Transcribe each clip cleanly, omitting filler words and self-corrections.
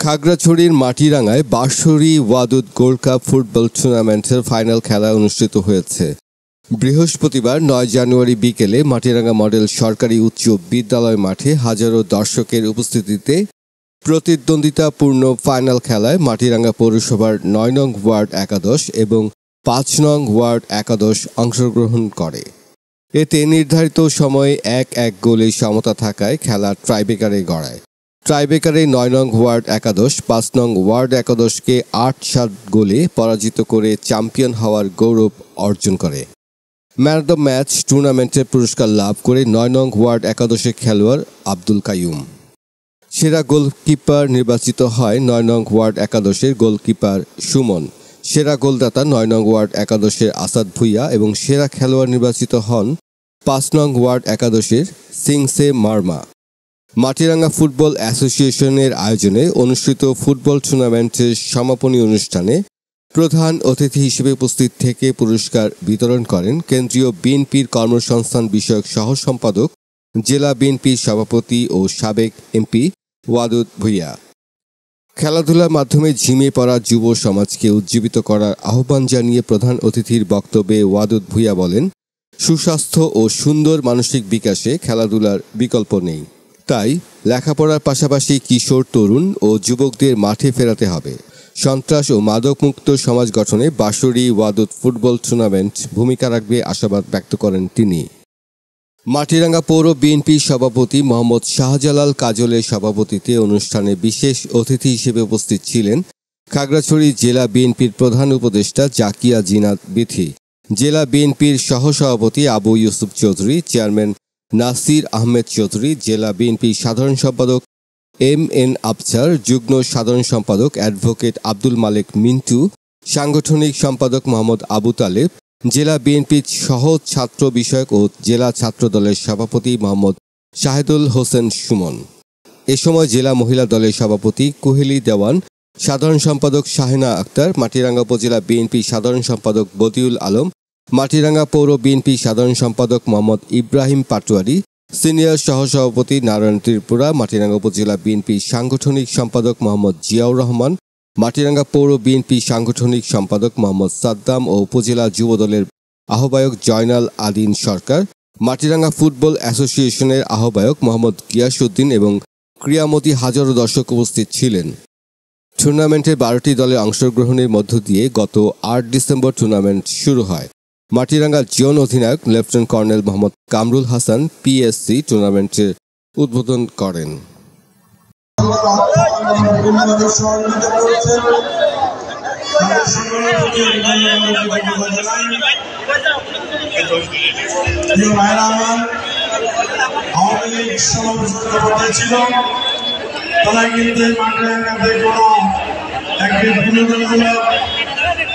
খাগড়াছড়ির মাটিরাঙ্গায় Banshori Wadud gold cup football টুর্নামেন্টের ফাইনাল খেলা অনুষ্ঠিত হয়েছে। বৃহস্পতিবার ৯ জানুয়ারি বিকেলে মাটিরাঙ্গা মডেল সরকারি উচ্চ বিদ্যালয় মাঠে হাজারো দর্শকের উপস্থিতিতে প্রতিদ্বন্দ্বিতাপূর্ণ ফাইনাল খেলায় মাটিরাঙ্গা পৌরসভার ৯ নং ওয়ার্ড একাদশ এবং ৫ নং ওয়ার্ড একাদশ অংশগ্রহণ করে। এতে নির্ধারিত সময়ে ১-১ গোলে সমতা থাকায় খেলা ট্রাইব্রেকারে গড়ায়। ট্রাইব্রেকারে ৯ নং ওয়ার্ড একাদশ ৫ নং ওয়ার্ড একাদশকে ৮-৭ গোলে পরাজিত করে চ্যাম্পিয়ন হওয়ার গৌরব অর্জন করে। ম্যান অব দ্য ম্যাচ টুর্নামেন্টের পুরস্কার লাভ করে ৯ নং ওয়ার্ড একাদশের খেলোয়াড় আব্দুল কাইয়ুম। সেরা গোলকিপার নির্বাচিত হয় ৯ নং ওয়ার্ড একাদশের গোলকিপার সুমন। সেরা গোলদাতা ৯ নং ওয়ার্ড একাদশের আসাদ ভুইয়া এবং সেরা খেলোয়াড় নির্বাচিত হন ৫ নং ওয়ার্ড একাদশের সিংসে মার্মা। মাটিরাঙ্গা ফুটবল অ্যাসোসিয়েশনের আয়োজনে অনুষ্ঠিত ফুটবল টুর্নামেন্টের সমাপনী অনুষ্ঠানে প্রধান অতিথি হিসেবে উপস্থিত থেকে পুরস্কার বিতরণ করেন কেন্দ্রীয় বিএনপির কর্মসংস্থান বিষয়ক সহ সম্পাদক, জেলা বিএনপির সভাপতি ও সাবেক এমপি ওয়াদুদ ভুইয়া। খেলাধুলার মাধ্যমে ঝিমিয়ে পড়া যুব সমাজকে উজ্জীবিত করার আহ্বান জানিয়ে প্রধান অতিথির বক্তব্যে ওয়াদুদ ভুইয়া বলেন, সুস্বাস্থ্য ও সুন্দর মানসিক বিকাশে খেলাধুলার বিকল্প নেই। তাই লেখাপড়ার পাশাপাশি কিশোর, তরুণ ও যুবকদের মাঠে ফেরাতে হবে। সন্ত্রাস ও মাদকমুক্ত সমাজ গঠনে বাঁশরী ওয়াদুদ ফুটবল টুর্নামেন্ট ভূমিকা রাখবে আশাবাদ ব্যক্ত করেন তিনি। মাটিরাঙ্গা পৌর বিএনপির সভাপতি মোহাম্মদ শাহজালাল কাজলের সভাপতিত্বে অনুষ্ঠানে বিশেষ অতিথি হিসেবে উপস্থিত ছিলেন খাগড়াছড়ি জেলা বিএনপির প্রধান উপদেষ্টা জাকিয়া জিনাত বিথি, জেলা বিএনপির সহসভাপতি আবু ইউসুফ চৌধুরী, চেয়ারম্যান নাসির আহমেদ চৌধুরী, জেলা বিএনপির সাধারণ সম্পাদক এম.এন. আফসার, যুগ্ম সাধারণ সম্পাদক অ্যাডভোকেট আব্দুল মালেক মিন্টু, সাংগঠনিক সম্পাদক মোহাম্মদ আবু তালেব, জেলা বিএনপির সহ ছাত্র বিষয়ক ও জেলা ছাত্র দলের সভাপতি মোহাম্মদ শাহেদুল হোসেন সুমন। এ সময় জেলা মহিলা দলের সভাপতি কুহেলি দেওয়ান, সাধারণ সম্পাদক শাহিনা আক্তার, মাটিরাঙ্গা উপজেলা বিএনপি সাধারণ সম্পাদক বদিউল আলম, মাটিরাঙ্গা পৌর বিএনপি সাধারণ সম্পাদক মোহাম্মদ ইব্রাহিম পাটোয়ারি, সিনিয়র সহসভাপতি নারায়ণ ত্রিপুরা, মাটিরাঙ্গা উপজেলা বিএনপি সাংগঠনিক সম্পাদক মোহাম্মদ জিয়াউর রহমান, মাটিরাঙ্গা পৌর বিএনপি সাংগঠনিক সম্পাদক মোহাম্মদ সাদ্দাম ও উপজেলা যুবদলের আহ্বায়ক জয়নাল আদিন সরকার, মাটিরাঙ্গা ফুটবল অ্যাসোসিয়েশনের আহ্বায়ক মোহাম্মদ গিয়াসউদ্দিন এবং ক্রীড়ামোদী হাজারো দর্শক উপস্থিত ছিলেন। টুর্নামেন্টের ১২টি দলের অংশগ্রহণের মধ্য দিয়ে গত ৮ ডিসেম্বর টুর্নামেন্ট শুরু হয়। মাটিরাঙ্গা জোন অধিনায়ক lieutenant colonel Mohammad Kamrul Hasan PSC টুর্নামেন্টের উদ্বোধন করেন।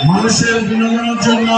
মানুষের বিনোদনের জন্য